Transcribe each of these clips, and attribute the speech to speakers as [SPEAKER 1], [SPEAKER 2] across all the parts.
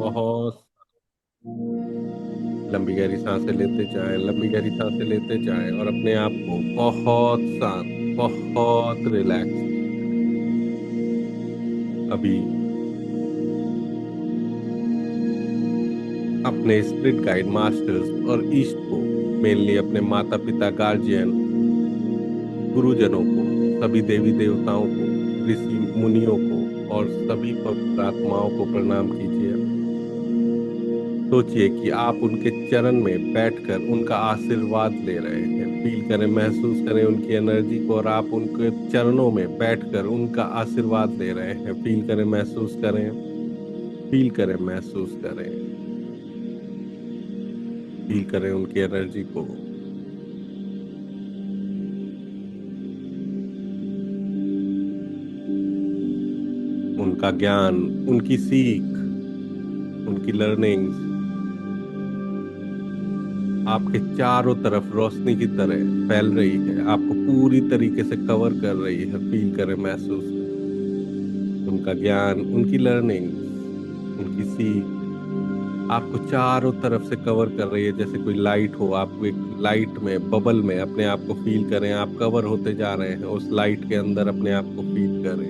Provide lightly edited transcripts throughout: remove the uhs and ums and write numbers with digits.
[SPEAKER 1] बहुत लंबी गहरी सांसें लेते जाएं, लंबी गहरी सांसें लेते जाएं और अपने आप को बहुत शांत, बहुत रिलैक्स फील करें। अभी अपने स्पिरिट गाइड मास्टर्स और ईस्ट को, मेनली अपने माता पिता, गार्जियन, गुरुजनों को, सभी देवी देवताओं को, ऋषि मुनियों को और सभी पवित्र आत्माओं को प्रणाम कीजिए। सोचिए कि आप उनके चरण में बैठकर उनका आशीर्वाद ले रहे हैं। फील करें, महसूस करें उनकी एनर्जी को और आप उनके चरणों में बैठकर उनका आशीर्वाद ले रहे हैं। फील करें, महसूस करें, फील करें, महसूस करें, फील करें उनकी एनर्जी को। उनका ज्ञान, उनकी सीख, उनकी लर्निंग्स आपके चारों तरफ रोशनी की तरह फैल रही है, आपको पूरी तरीके से कवर कर रही है। फील करें, महसूस करें उनका ज्ञान, उनकी लर्निंग्स, उनकी सीख आपको चारों तरफ से कवर कर रही है। जैसे कोई लाइट हो, आपको एक लाइट में, बबल में अपने आप को फील करें, आप कवर होते जा रहे हैं उस लाइट के अंदर, अपने आप को फील करें।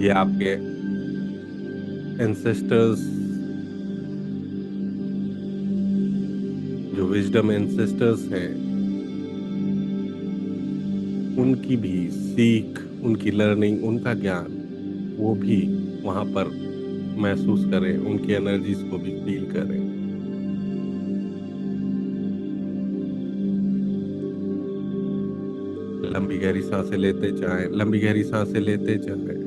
[SPEAKER 1] ये आपके एंसेस्टर्स, जो विजडम एंसेस्टर्स हैं, उनकी भी सीख, उनकी लर्निंग, उनका ज्ञान, वो भी वहां पर महसूस करें, उनकी एनर्जीज को भी फील करें। लंबी गहरी सांसें लेते जाएं, लंबी गहरी सांसें लेते जाएं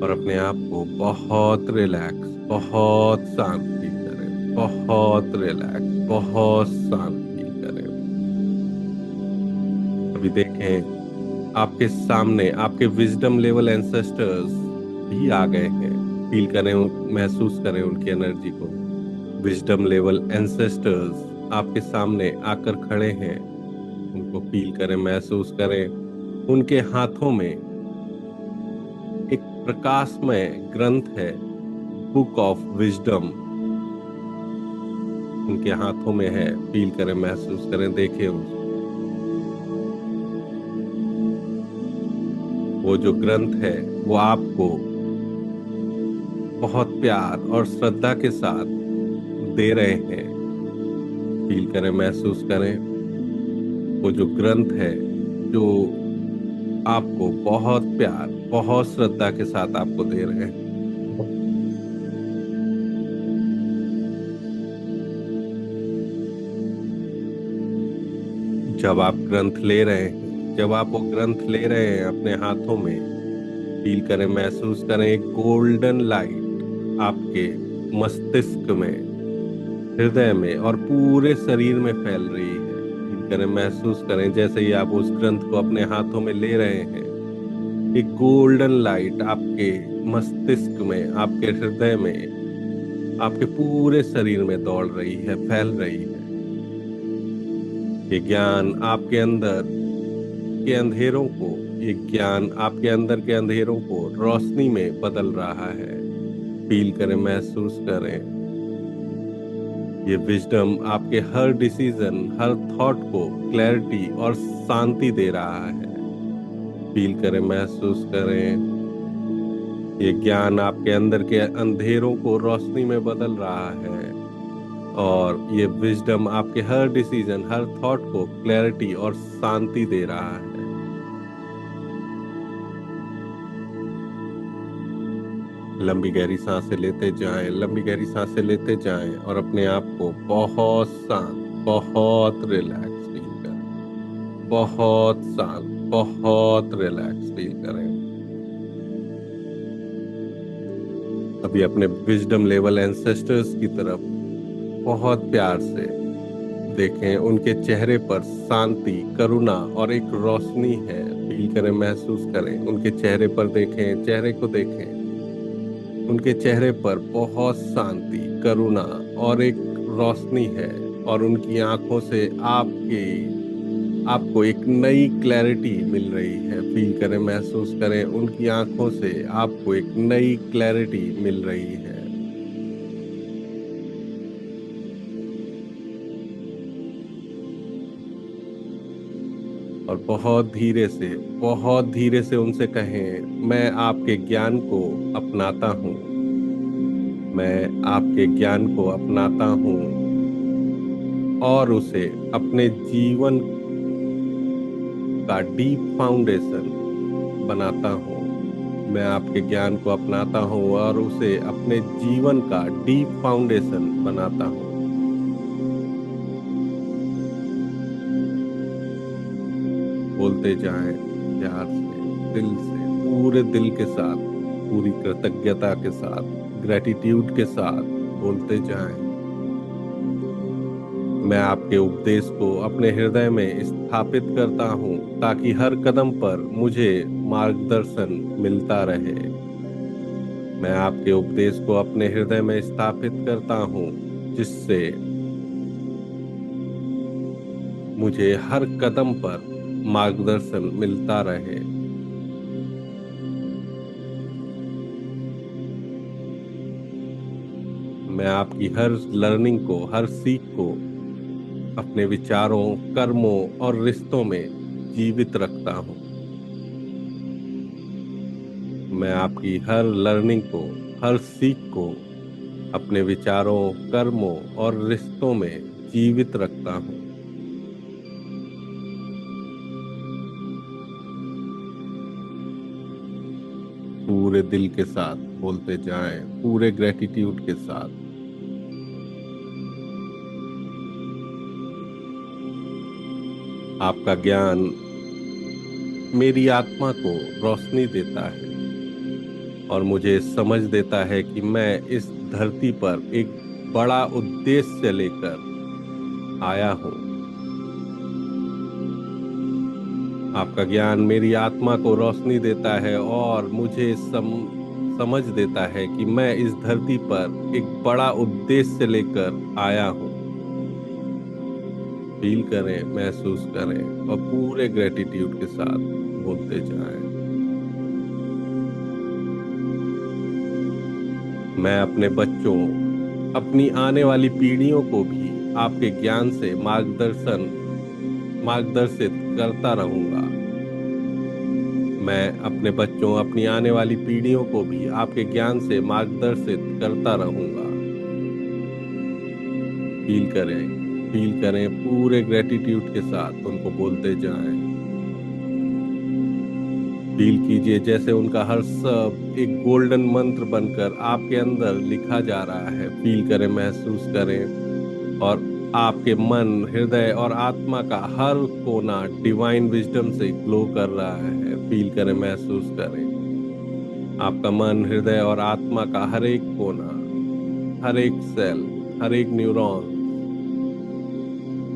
[SPEAKER 1] और अपने आप को बहुत रिलैक्स, बहुत शांत फील करें, बहुत रिलैक्स, बहुत शांत फील करें। अभी देखें, आपके सामने आपके विजडम लेवल एंसेस्टर्स भी आ गए हैं। फील करें, महसूस करें उनकी एनर्जी को। विजडम लेवल एंसेस्टर्स आपके सामने आकर खड़े हैं, उनको फील करें, महसूस करें। उनके हाथों में एक प्रकाशमय ग्रंथ है, बुक ऑफ विजडम उनके हाथों में है। फील करें, महसूस करें, देखें उसको। वो जो ग्रंथ है वो आपको बहुत प्यार और श्रद्धा के साथ दे रहे हैं। फील करें, महसूस करें। वो जो ग्रंथ है, जो आपको बहुत प्यार, बहुत श्रद्धा के साथ आपको दे रहे हैं। जब आप ग्रंथ ले रहे हैं, जब आप वो ग्रंथ ले रहे हैं अपने हाथों में, फील करें, महसूस करें, एक गोल्डन लाइट आपके मस्तिष्क में, हृदय में और पूरे शरीर में फैल रही है। फील करें, महसूस करें, जैसे ही आप उस ग्रंथ को अपने हाथों में ले रहे हैं, एक गोल्डन लाइट आपके मस्तिष्क में, आपके हृदय में, आपके पूरे शरीर में दौड़ रही है, फैल रही है। ये ज्ञान आपके अंदर के अंधेरों को, ये ज्ञान आपके अंदर के अंधेरों को रोशनी में बदल रहा है। फील करें, महसूस करें। ये विजडम आपके हर डिसीजन, हर थॉट को क्लैरिटी और शांति दे रहा है। फील करें, महसूस करें। ये ज्ञान आपके अंदर के अंधेरों को रोशनी में बदल रहा है और ये विजडम आपके हर डिसीजन, हर थॉट को क्लैरिटी और शांति दे रहा है। लंबी गहरी सांसें लेते जाएं, लंबी गहरी सांसें लेते जाएं और अपने आप को बहुत शांत, बहुत रिलैक्स फील करें, बहुत शांत, बहुत रिलैक्स फील करें। अभी अपने विजडम लेवल एंसेस्टर्स की तरफ बहुत प्यार से देखें, उनके चेहरे पर शांति, करुणा और एक रोशनी है। फील करें, महसूस करें, उनके चेहरे पर देखें, चेहरे को देखें। उनके चेहरे पर बहुत शांति, करुणा और एक रोशनी है और उनकी आंखों से आपके आपको एक नई क्लैरिटी मिल रही है। फील करें, महसूस करें उनकी आंखों से आपको एक नई क्लैरिटी मिल रही है। और बहुत धीरे से उनसे कहें, मैं आपके ज्ञान को अपनाता हूँ। मैं आपके ज्ञान को अपनाता हूँ और उसे अपने जीवन का डीप फाउंडेशन बनाता हूँ। मैं आपके ज्ञान को अपनाता हूँ और उसे अपने जीवन का डीप फाउंडेशन बनाता हूँ। बोलते जाएं प्यार से, दिल से, पूरे दिल के साथ, पूरी कृतज्ञता के साथ, ग्रेटिट्यूड के साथ बोलते जाएं। मैं आपके उपदेश को अपने हृदय में स्थापित करता हूँ ताकि हर कदम पर मुझे मार्गदर्शन मिलता रहे। मैं आपके उपदेश को अपने हृदय में स्थापित करता हूँ जिससे मुझे हर कदम पर मार्गदर्शन मिलता रहे। मैं आपकी हर लर्निंग को, हर सीख को अपने विचारों, कर्मों और रिश्तों में जीवित रखता हूँ। मैं आपकी हर लर्निंग को, हर सीख को अपने विचारों, कर्मों और रिश्तों में जीवित रखता हूँ। पूरे दिल के साथ बोलते जाएं, पूरे ग्रेटिट्यूड के साथ। आपका ज्ञान मेरी आत्मा को रोशनी देता है और मुझे समझ देता है कि मैं इस धरती पर एक बड़ा उद्देश्य लेकर आया हूँ। आपका ज्ञान मेरी आत्मा को रोशनी देता है और मुझे समझ देता है कि मैं इस धरती पर एक बड़ा उद्देश्य लेकर आया हूँ। फील करें, महसूस करें और पूरे ग्रेटिट्यूड के साथ बोलते जाएं। मैं अपने बच्चों, अपनी आने वाली पीढ़ियों को भी आपके ज्ञान से मार्गदर्शित करता रहूंगा। मैं अपने बच्चों, अपनी आने वाली पीढ़ियों को भी आपके ज्ञान से मार्गदर्शित करता रहूंगा। फील करें, फील करें, पूरे ग्रेटिट्यूड के साथ उनको बोलते जाएं। फील कीजिए जैसे उनका हर शब्द एक गोल्डन मंत्र बनकर आपके अंदर लिखा जा रहा है। फील करें, महसूस करें और आपके मन, हृदय और आत्मा का हर कोना डिवाइन विजडम से ग्लो कर रहा है। फील करें, महसूस करें। आपका मन, हृदय और आत्मा का हर एक कोना, हर एक सेल, हर एक न्यूरॉन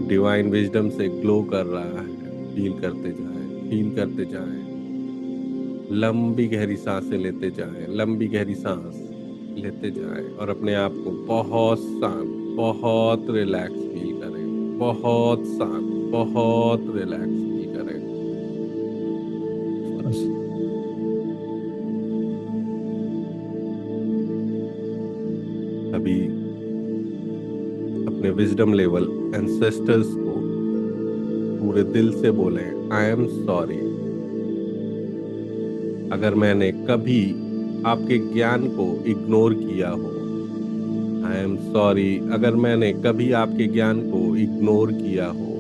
[SPEAKER 1] डिवाइन विजडम से ग्लो कर रहा है। फील करते जाएं, फील करते जाएं। लंबी गहरी सांसें लेते जाएं, लंबी गहरी सांस लेते जाएं और अपने आप को बहुत शांत, बहुत रिलैक्स फील करें। बहुत शांत, बहुत रिलैक्स फील करें। बस अभी अपने विजडम लेवल एंसेस्टर्स को पूरे दिल से बोलें, आई एम सॉरी अगर मैंने कभी आपके ज्ञान को इग्नोर किया हो। आई एम सॉरी अगर मैंने कभी आपके ज्ञान को इग्नोर किया हो।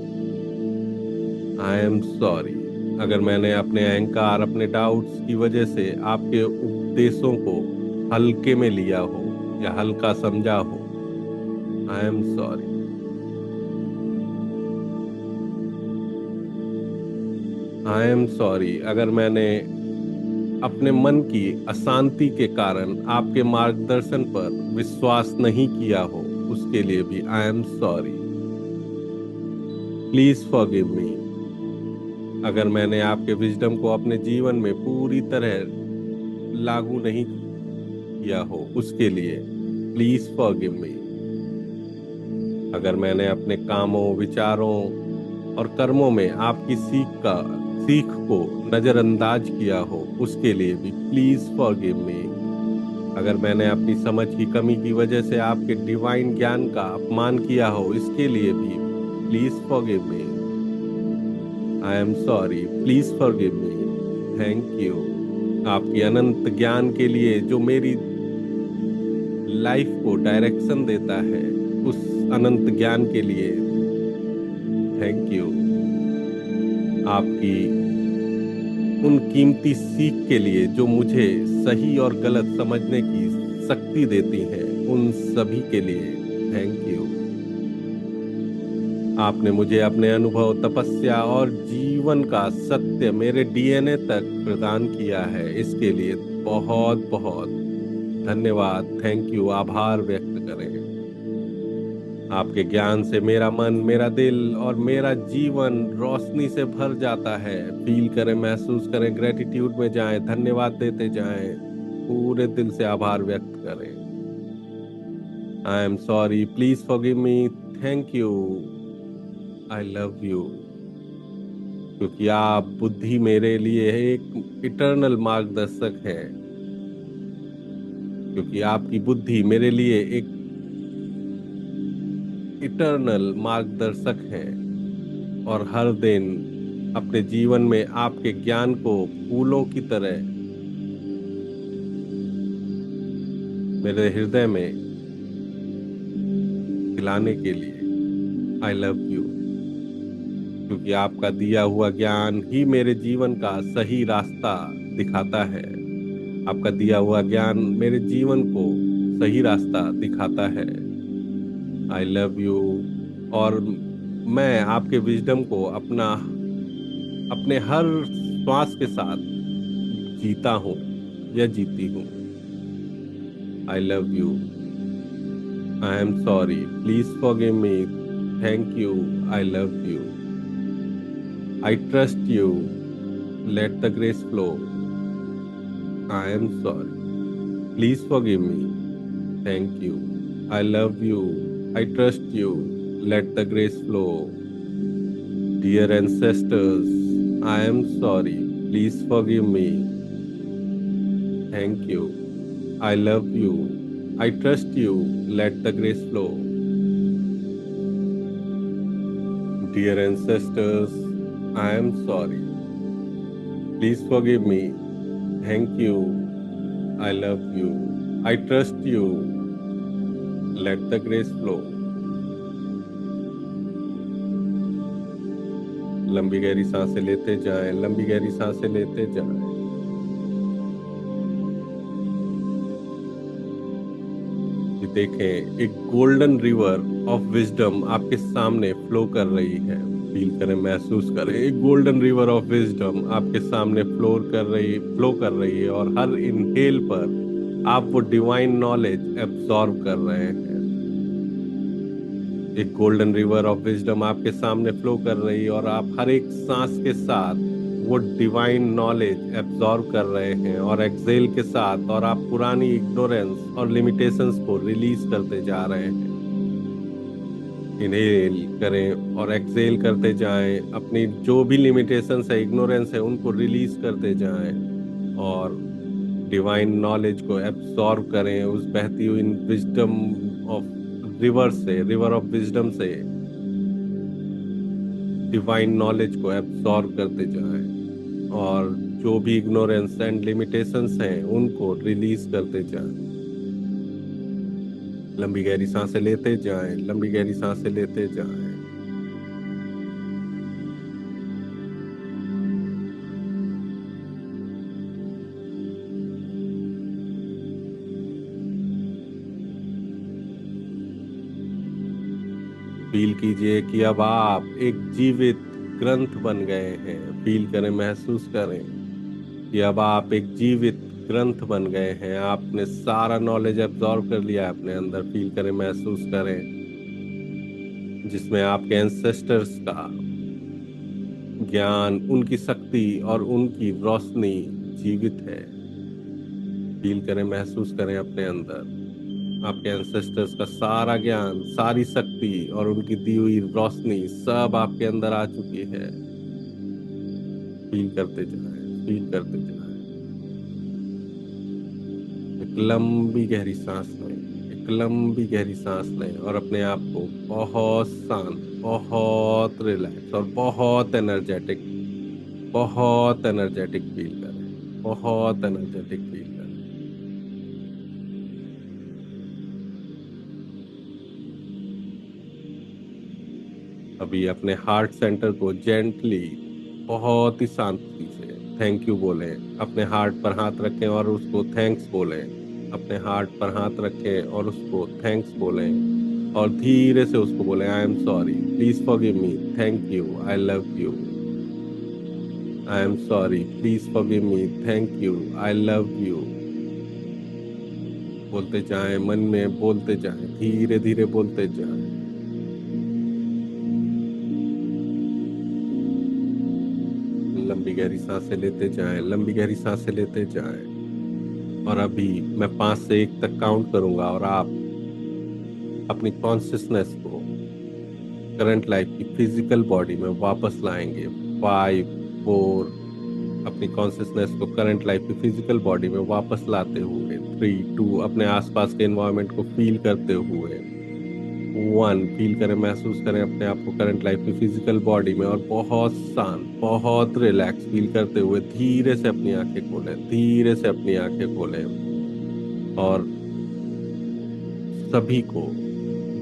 [SPEAKER 1] आई एम सॉरी अगर मैंने अपने अहंकार, अपने डाउट्स की वजह से आपके उपदेशों को हल्के में लिया हो या हल्का समझा हो। I am sorry. I am sorry अगर मैंने अपने मन की अशांति के कारण आपके मार्गदर्शन पर विश्वास नहीं किया हो, उसके लिए भी I am sorry. Please forgive me अगर मैंने आपके विजडम को अपने जीवन में पूरी तरह लागू नहीं किया हो, उसके लिए प्लीज फॉरगिव मी। अगर मैंने अपने कामों, विचारों और कर्मों में आपकी सीख को नजरअंदाज किया हो, उसके लिए भी प्लीज फॉरगिव मी। अगर मैंने अपनी समझ की कमी की वजह से आपके डिवाइन ज्ञान का अपमान किया हो, इसके लिए भी please forgive me. I am sorry, please forgive me. Thank you. आपकी अनंत ज्ञान के लिए, जो मेरी लाइफ को डायरेक्शन देता है, उस अनंत ज्ञान के लिए थैंक यू। आपकी उन कीमती सीख के लिए जो मुझे सही और गलत समझने की शक्ति देती हैं, उन सभी के लिए थैंक यू। आपने मुझे अपने अनुभव, तपस्या और जीवन का सत्य मेरे डीएनए तक प्रदान किया है, इसके लिए बहुत बहुत धन्यवाद। Thank you. आभार व्यक्त करें। आपके ज्ञान से मेरा मन, मेरा दिल और मेरा जीवन रोशनी से भर जाता है। फील करें, महसूस करें, ग्रेटिट्यूड में जाएं, धन्यवाद देते जाएं, पूरे दिल से आभार व्यक्त करें। I am sorry, please forgive me. Thank you. I love you. क्योंकि आप बुद्धि मेरे लिए एक इटर्नल मार्गदर्शक है। क्योंकि आपकी बुद्धि मेरे लिए एक इटर्नल मार्गदर्शक है। और हर दिन अपने जीवन में आपके ज्ञान को फूलों की तरह मेरे हृदय में खिलाने के लिए आई लव यू। क्योंकि आपका दिया हुआ ज्ञान ही मेरे जीवन का सही रास्ता दिखाता है। आपका दिया हुआ ज्ञान मेरे जीवन को सही रास्ता दिखाता है। I love you. और मैं आपके विजडम को अपने हर श्वास के साथ जीता हूँ या जीती हूँ। I love you. I am sorry, please forgive me. Thank you. I love you. I trust you. Let the grace flow. I am sorry, please forgive me. Thank you. I love you. I trust you. Let the grace flow. Dear ancestors, I am sorry. Please forgive me. Thank you. I love you. I trust you. Let the grace flow. Dear ancestors, I am sorry. Please forgive me. Thank you. I love you. I trust you. Let the grace flow. लंबी गहरी सांसें लेते जाएं, लंबी गहरी सांसें लेते जाएं। ये देखें, एक गोल्डन रिवर ऑफ विजडम आपके सामने फ्लो कर रही है। फील करें, महसूस करें, एक गोल्डन रिवर ऑफ विजडम आपके सामने फ्लो कर रही है। और हर इनहेल पर आप वो डिवाइन नॉलेज एब्जॉर्ब कर रहे हैं। एक गोल्डन रिवर ऑफ विजडम आपके सामने फ्लो कर रही है और आप हर एक सांस के साथ वो डिवाइन नॉलेज एब्जॉर्ब कर रहे हैं। और एक्सेल के साथ और आप पुरानी इग्नोरेंस और लिमिटेशंस को रिलीज करते जा रहे हैं। इनहेल करें और एक्सेल करते जाएं। अपनी जो भी लिमिटेशंस है, इग्नोरेंस है, उनको रिलीज करते जाएं। और डिवाइन नॉलेज को एब्जॉर्ब करें, उस बहती हुई wisdom of river of wisdom से डिवाइन नॉलेज को एब्जॉर्ब करते जाएं। और जो भी इग्नोरेंस एंड लिमिटेशंस हैं, उनको रिलीज करते जाएं। लंबी गहरी सांसें लेते जाएं, लंबी गहरी सांसें लेते जाएं। फील कीजिए कि अब आप एक जीवित ग्रंथ बन गए हैं। फील करें, महसूस करें कि अब आप एक जीवित ग्रंथ बन गए हैं। आपने सारा नॉलेज एब्जॉर्ब कर लिया है अपने अंदर। फील करें, महसूस करें, जिसमें आपके एंसेस्टर्स का ज्ञान, उनकी शक्ति और उनकी रोशनी जीवित है। फील करें, महसूस करें अपने अंदर। आपके एंसेस्टर्स का सारा ज्ञान, सारी शक्ति और उनकी दी हुई रोशनी सब आपके अंदर आ चुकी है। फील करते जाएं, फील करते जाएं। एक लंबी गहरी सांस लें, एक लंबी गहरी सांस लें और अपने आप को बहुत शांत, बहुत रिलैक्स और बहुत एनर्जेटिक फील करें। बहुत एनर्जेटिक फील करें। अभी अपने हार्ट सेंटर को जेंटली, बहुत ही शांति से थैंक यू बोलें। अपने हार्ट पर हाथ रखें और उसको थैंक्स बोलें। अपने हार्ट पर हाथ रखें और उसको थैंक्स बोलें और धीरे से उसको बोलें, I am sorry, please forgive me, thank you, I love you. I am sorry, please forgive me, thank you, I love you. बोलते जाएं, मन में बोलते जाएं, धीरे धीरे बोलते जाएं। लंबी गहरी सांसें लेते जाएं, लंबी गहरी सांसें लेते जाएं। और अभी मैं 5 से 1 तक काउंट करूंगा और आप अपनी कॉन्शियसनेस को करंट लाइफ की फिजिकल बॉडी में वापस लाएंगे। 5, 4, अपनी कॉन्शियसनेस को करंट लाइफ की फिजिकल बॉडी में वापस लाते हुए, 3, 2, अपने आसपास के एनवायरनमेंट को फील करते हुए, 1, फील करें, महसूस करें अपने आप को करंट लाइफ की फिजिकल बॉडी में और बहुत शांत, बहुत रिलैक्स फील करते हुए धीरे से अपनी आंखें खोलें, धीरे से अपनी आंखें खोलें। और सभी को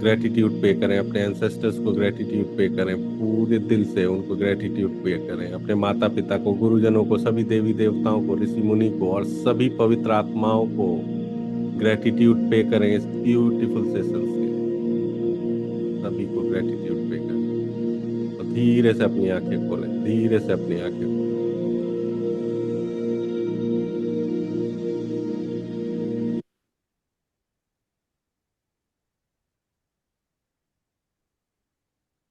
[SPEAKER 1] ग्रेटिट्यूड पे करें, अपने एंसेस्टर्स को ग्रेटिट्यूड पे करें, पूरे दिल से उनको ग्रेटिट्यूड पे करें, अपने माता पिता को, गुरुजनों को, सभी देवी देवताओं को, ऋषि मुनि को और सभी पवित्र आत्माओं को ग्रेटिट्यूड पे करें इस ब्यूटीफुल सेशंस के लिए। सभी को ग्रेटिट्यूड पे करें और धीरे से अपनी आंखें खोलें, धीरे से अपनी आंखें खोलें।